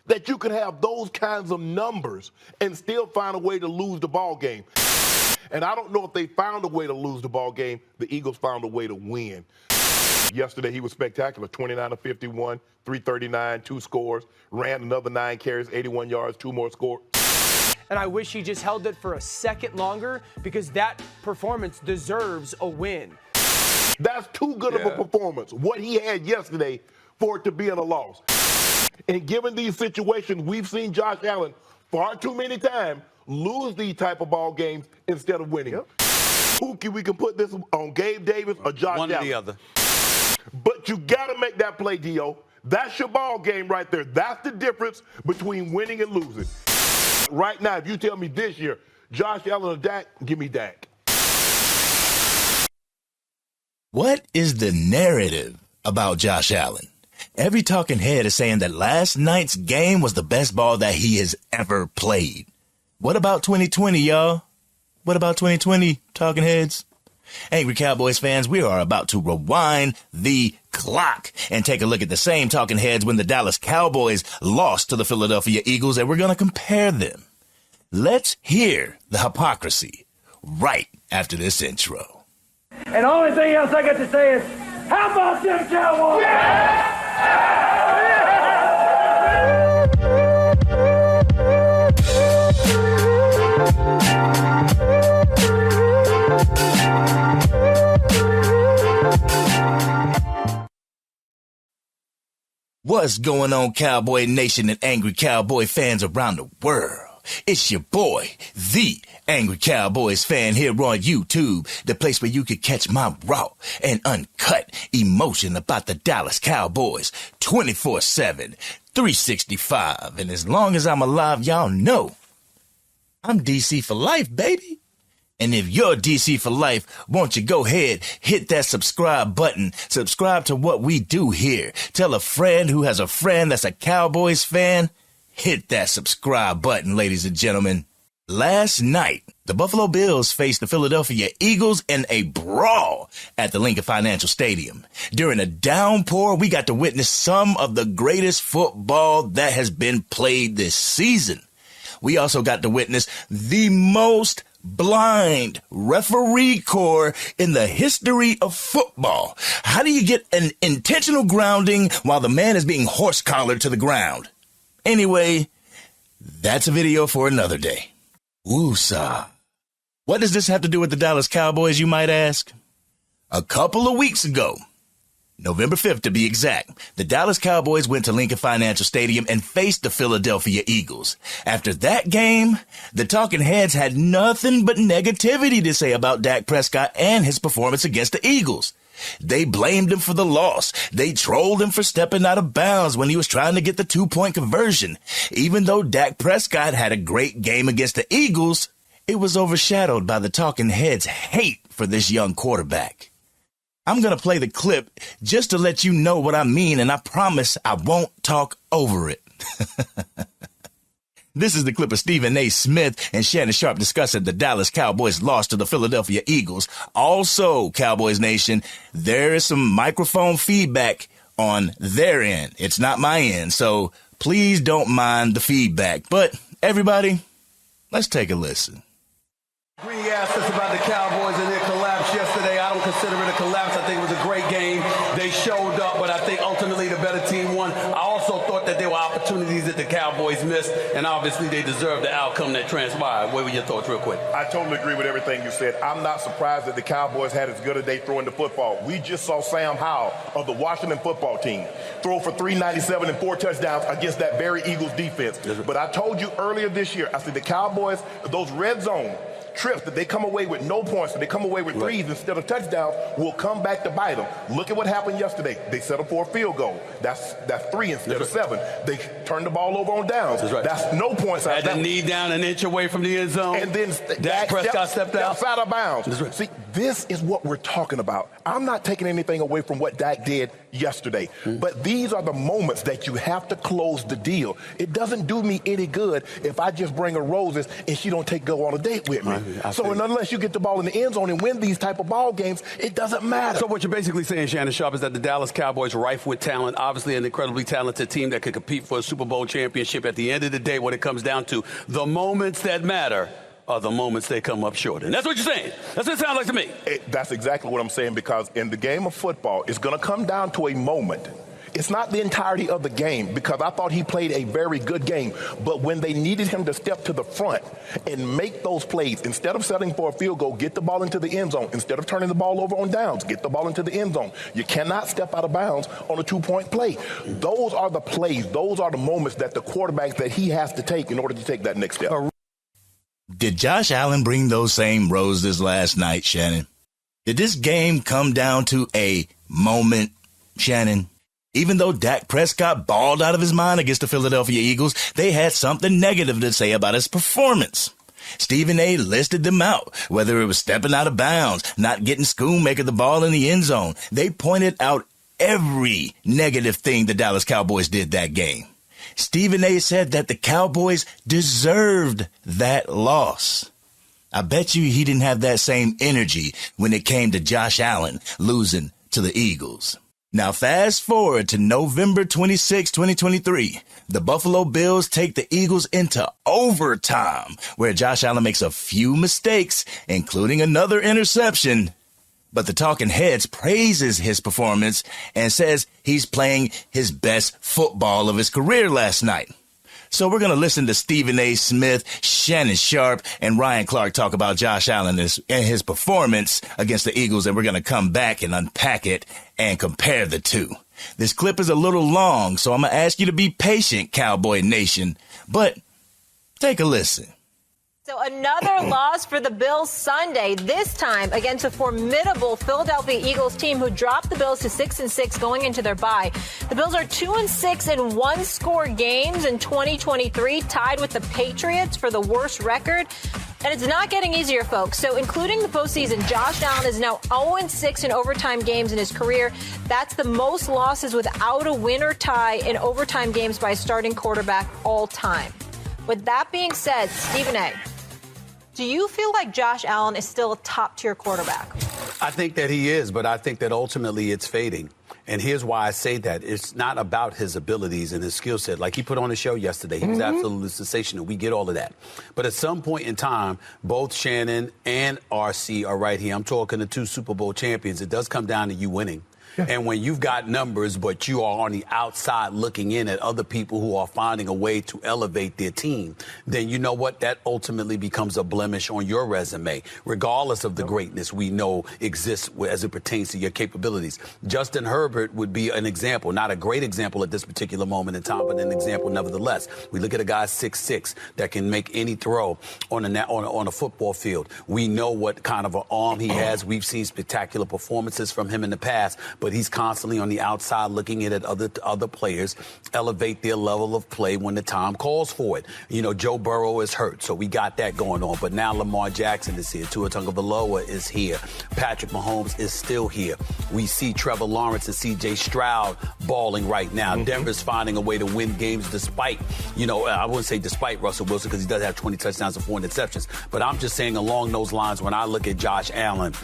that you can have those kinds of numbers and still find a way to lose the ball game. And I don't know if they found a way to lose the ball game. The Eagles found a way to win. Yesterday, he was spectacular. 29 of 51, 339, 2 scores. Ran another 9 carries, 81 yards, 2 more scores. And I wish he just held it for a second longer because that performance deserves a win. That's too good of a performance, what he had yesterday, for it to be in a loss. And given these situations, we've seen Josh Allen far too many times lose these type of ball games instead of winning. Pookie, we can put this on Gabe Davis or Josh Allen. One or the other. But you got to make that play, Dio. That's your ball game right there. That's the difference between winning and losing. Right now, if you tell me this year, Josh Allen or Dak, give me Dak. What is the narrative about Josh Allen? Every talking head is saying that last night's game was the best ball that he has ever played. What about 2020, y'all? What about 2020, talking heads? Angry Cowboys fans, we are about to rewind the clock and take a look at the same talking heads when the Dallas Cowboys lost to the Philadelphia Eagles, and we're going to compare them. Let's hear the hypocrisy right after this intro. And the only thing else I got to say is, how about them Cowboys? What's going on, Cowboy Nation and Angry Cowboy fans around the world? It's your boy, the Angry Cowboys Fan, here on YouTube, the place where you can catch my raw and uncut emotion about the Dallas Cowboys 24/7, 365. And as long as I'm alive, y'all know I'm DC for life, baby. And if you're DC for life, won't you go ahead, hit that subscribe button, subscribe to what we do here. Tell a friend who has a friend that's a Cowboys fan, hit that subscribe button, ladies and gentlemen. Last night, the Buffalo Bills faced the Philadelphia Eagles in a brawl at the Lincoln Financial Stadium. During a downpour, we got to witness some of the greatest football that has been played this season. We also got to witness the most blind referee corps in the history of football. How do you get an intentional grounding while the man is being horse-collared to the ground? Anyway, that's a video for another day. Woosah. What does this have to do with the Dallas Cowboys, you might ask? A couple of weeks ago, November 5th to be exact, the Dallas Cowboys went to Lincoln Financial Stadium and faced the Philadelphia Eagles. After that game, the talking heads had nothing but negativity to say about Dak Prescott and his performance against the Eagles. They blamed him for the loss. They trolled him for stepping out of bounds when he was trying to get the 2-point conversion. Even though Dak Prescott had a great game against the Eagles, it was overshadowed by the talking heads' hate for this young quarterback. I'm going to play the clip just to let you know what I mean, and I promise I won't talk over it. This is the clip of Stephen A. Smith and Shannon Sharp discussing the Dallas Cowboys loss to the Philadelphia Eagles. Also, Cowboys Nation, there is some microphone feedback on their end. It's not my end, so please don't mind the feedback. But everybody, let's take a listen. Green asked us about the Cowboys and their collapse yesterday. I don't consider it a collapse. I think it was a great game. They showed up, but I think ultimately the better team won. I also thought that there were opportunities that the Cowboys missed, and obviously they deserved the outcome that transpired. What were your thoughts real quick? I totally agree with everything you said. I'm not surprised that the Cowboys had as good a day throwing the football. We just saw Sam Howell of the Washington football team throw for 397 and 4 touchdowns against that very Eagles defense. But I told you earlier this year, I said the Cowboys, those red zone trips that they come away with no points, that they come away with threes instead of touchdowns, will come back to bite them. Look at what happened yesterday. They settled for a field goal. That's 3 instead of 7. They turned the ball over on downs. That's no points. Had the knee down an inch away from the end zone. And then Dak Prescott stepped out. Outside of bounds. See, This is what we're talking about. I'm not taking anything away from what Dak did yesterday, but these are the moments that you have to close the deal. It doesn't do me any good if I just bring her roses and she don't go on a date with me. Unless you get the ball in the end zone and win these type of ball games, it doesn't matter. So what you're basically saying, Shannon Sharpe, is that the Dallas Cowboys are rife with talent, obviously an incredibly talented team that could compete for a Super Bowl championship. At the end of the day, when it comes down to the moments that matter are the moments they come up short. And that's what you're saying. That's what it sounds like to me. That's exactly what I'm saying, because in the game of football, it's going to come down to a moment. It's not the entirety of the game, because I thought he played a very good game. But when they needed him to step to the front and make those plays, instead of settling for a field goal, get the ball into the end zone. Instead of turning the ball over on downs, get the ball into the end zone. You cannot step out of bounds on a 2-point play. Those are the plays. Those are the moments that the quarterback that he has to take in order to take that next step. Did Josh Allen bring those same roses last night, Shannon? Did this game come down to a moment, Shannon? Even though Dak Prescott balled out of his mind against the Philadelphia Eagles, they had something negative to say about his performance. Stephen A. listed them out, whether it was stepping out of bounds, not getting Schoonmaker the ball in the end zone. They pointed out every negative thing the Dallas Cowboys did that game. Stephen A. said that the Cowboys deserved that loss. I bet you he didn't have that same energy when it came to Josh Allen losing to the Eagles. Now, fast forward to November 26, 2023. The Buffalo Bills take the Eagles into overtime, where Josh Allen makes a few mistakes, including another interception. But the talking heads praises his performance and says he's playing his best football of his career last night. So we're going to listen to Stephen A. Smith, Shannon Sharpe, and Ryan Clark talk about Josh Allen and his performance against the Eagles, and we're going to come back and unpack it and compare the two. This clip is a little long, so I'm going to ask you to be patient, Cowboy Nation, but take a listen. So another loss for the Bills Sunday, this time against a formidable Philadelphia Eagles team who dropped the Bills to 6-6 going into their bye. The Bills are 2-6 in one-score games in 2023, tied with the Patriots for the worst record. And it's not getting easier, folks. So including the postseason, Josh Allen is now 0-6 in overtime games in his career. That's the most losses without a win or tie in overtime games by a starting quarterback all time. With that being said, Stephen A., do you feel like Josh Allen is still a top-tier quarterback? I think that he is, but I think that ultimately it's fading. And here's why I say that. It's not about his abilities and his skill set. Like he put on the show yesterday, he was absolutely sensational. We get all of that. But at some point in time, both Shannon and RC are right here. I'm talking to 2 Super Bowl champions. It does come down to you winning. And when you've got numbers, but you are on the outside looking in at other people who are finding a way to elevate their team, then you know what? That ultimately becomes a blemish on your resume, regardless of the greatness we know exists as it pertains to your capabilities. Justin Herbert would be an example, not a great example at this particular moment in time, but an example nevertheless. We look at a guy 6'6" that can make any throw on a football field. We know what kind of an arm he has. We've seen spectacular performances from him in the past, but he's constantly on the outside looking at other players elevate their level of play when the time calls for it. You know, Joe Burrow is hurt, so we got that going on. But now Lamar Jackson is here. Tua Tagovailoa is here. Patrick Mahomes is still here. We see Trevor Lawrence and C.J. Stroud balling right now. Denver's finding a way to win games despite, I wouldn't say despite Russell Wilson because he does have 20 touchdowns and 4 interceptions. But I'm just saying along those lines, when I look at Josh Allen,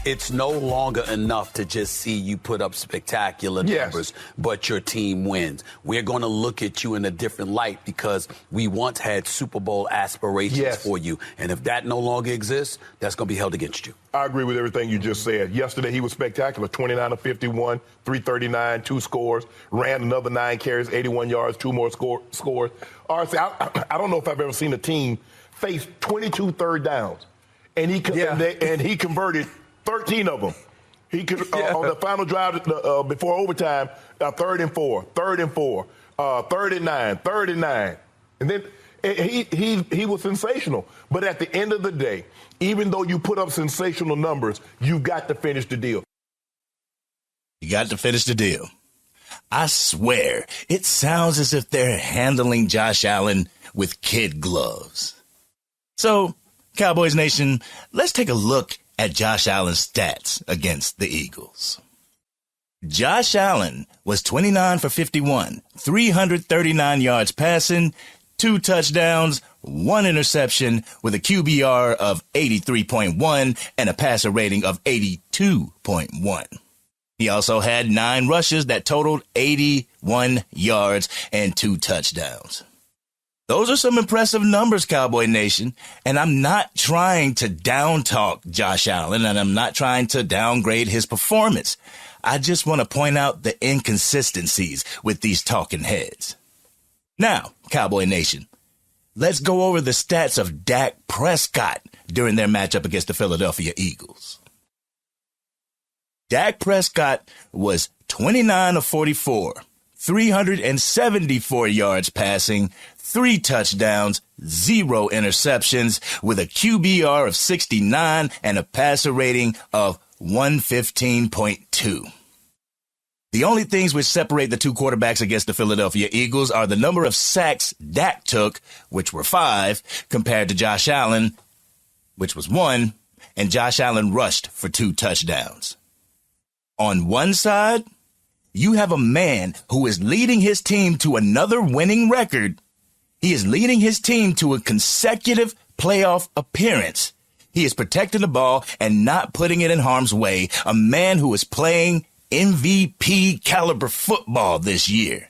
it's no longer enough to just see you put up spectacular numbers, but your team wins. We're going to look at you in a different light because we once had Super Bowl aspirations for you. And if that no longer exists, that's going to be held against you. I agree with everything you just said. Yesterday, he was spectacular. 29 of 51, 339, 2 scores, ran another 9 carries, 81 yards, 2 more scores. RC, I don't know if I've ever seen a team face 22 third downs, and he converted 13 of them. He could on the final drive before overtime, 3rd and 4, 3rd and 4, 3rd and 9, 3rd and 9, and then he was sensational. But at the end of the day, even though you put up sensational numbers, you've got to finish the deal. You got to finish the deal. I swear, it sounds as if they're handling Josh Allen with kid gloves. So, Cowboys Nation, let's take a look at Josh Allen's stats against the Eagles. Josh Allen was 29 for 51, 339 yards passing, 2 touchdowns, 1 interception with a QBR of 83.1 and a passer rating of 82.1. He also had 9 rushes that totaled 81 yards and 2 touchdowns. Those are some impressive numbers, Cowboy Nation, and I'm not trying to down-talk Josh Allen, and I'm not trying to downgrade his performance. I just want to point out the inconsistencies with these talking heads. Now, Cowboy Nation, let's go over the stats of Dak Prescott during their matchup against the Philadelphia Eagles. Dak Prescott was 29 of 44, 374 yards passing, 3 touchdowns, 0 interceptions, with a QBR of 69 and a passer rating of 115.2. The only things which separate the two quarterbacks against the Philadelphia Eagles are the number of sacks Dak took, which were 5, compared to Josh Allen, which was 1, and Josh Allen rushed for 2 touchdowns. On one side, you have a man who is leading his team to another winning record. He is leading his team to a consecutive playoff appearance. He is protecting the ball and not putting it in harm's way. A man who is playing MVP caliber football this year.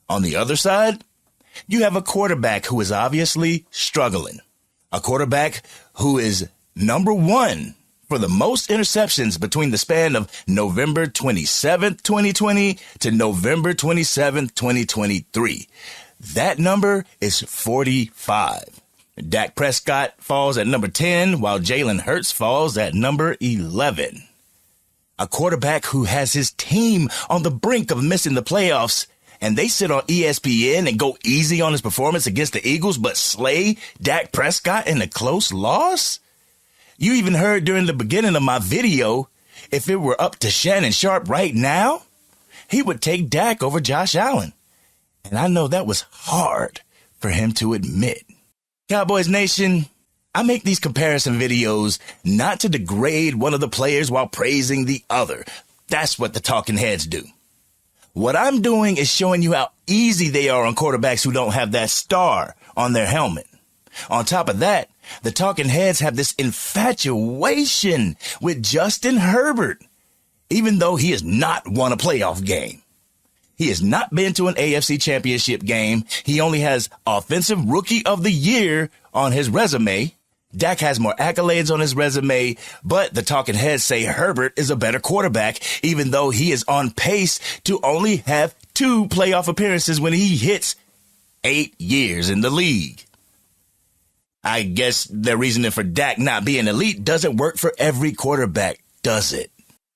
On the other side, you have a quarterback who is obviously struggling. A quarterback who is number 1 for the most interceptions between the span of November 27th, 2020 to November 27th, 2023. That number is 45. Dak Prescott falls at number 10, while Jalen Hurts falls at number 11. A quarterback who has his team on the brink of missing the playoffs, and they sit on ESPN and go easy on his performance against the Eagles, but slay Dak Prescott in a close loss? You even heard during the beginning of my video, if it were up to Shannon Sharp right now, he would take Dak over Josh Allen. And I know that was hard for him to admit. Cowboys Nation, I make these comparison videos not to degrade one of the players while praising the other. That's what the talking heads do. What I'm doing is showing you how easy they are on quarterbacks who don't have that star on their helmet. On top of that, the talking heads have this infatuation with Justin Herbert, even though he has not won a playoff game. He has not been to an AFC Championship game. He only has Offensive Rookie of the Year on his resume. Dak has more accolades on his resume, but the talking heads say Herbert is a better quarterback, even though he is on pace to only have 2 playoff appearances when he hits 8 years in the league. I guess the reasoning for Dak not being elite doesn't work for every quarterback, does it?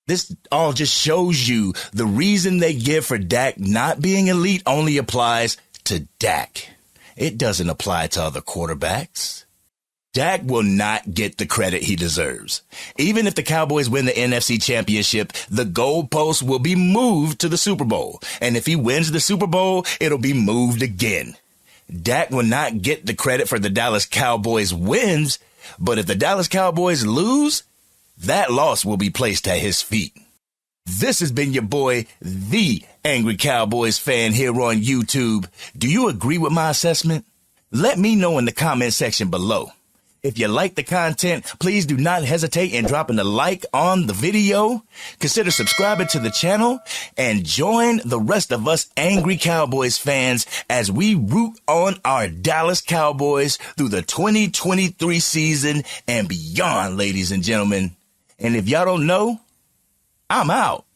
This all just shows you the reason they give for Dak not being elite only applies to Dak. It doesn't apply to other quarterbacks. Dak will not get the credit he deserves. Even if the Cowboys win the NFC Championship, the goalpost will be moved to the Super Bowl. And if he wins the Super Bowl, it'll be moved again. Dak will not get the credit for the Dallas Cowboys wins, but if the Dallas Cowboys lose, that loss will be placed at his feet. This has been your boy, the Angry Cowboys Fan, here on YouTube. Do you agree with my assessment? Let me know in the comment section below. If you like the content, please do not hesitate in dropping a like on the video. Consider subscribing to the channel and join the rest of us Angry Cowboys fans as we root on our Dallas Cowboys through the 2023 season and beyond, ladies and gentlemen. And if y'all don't know, I'm out.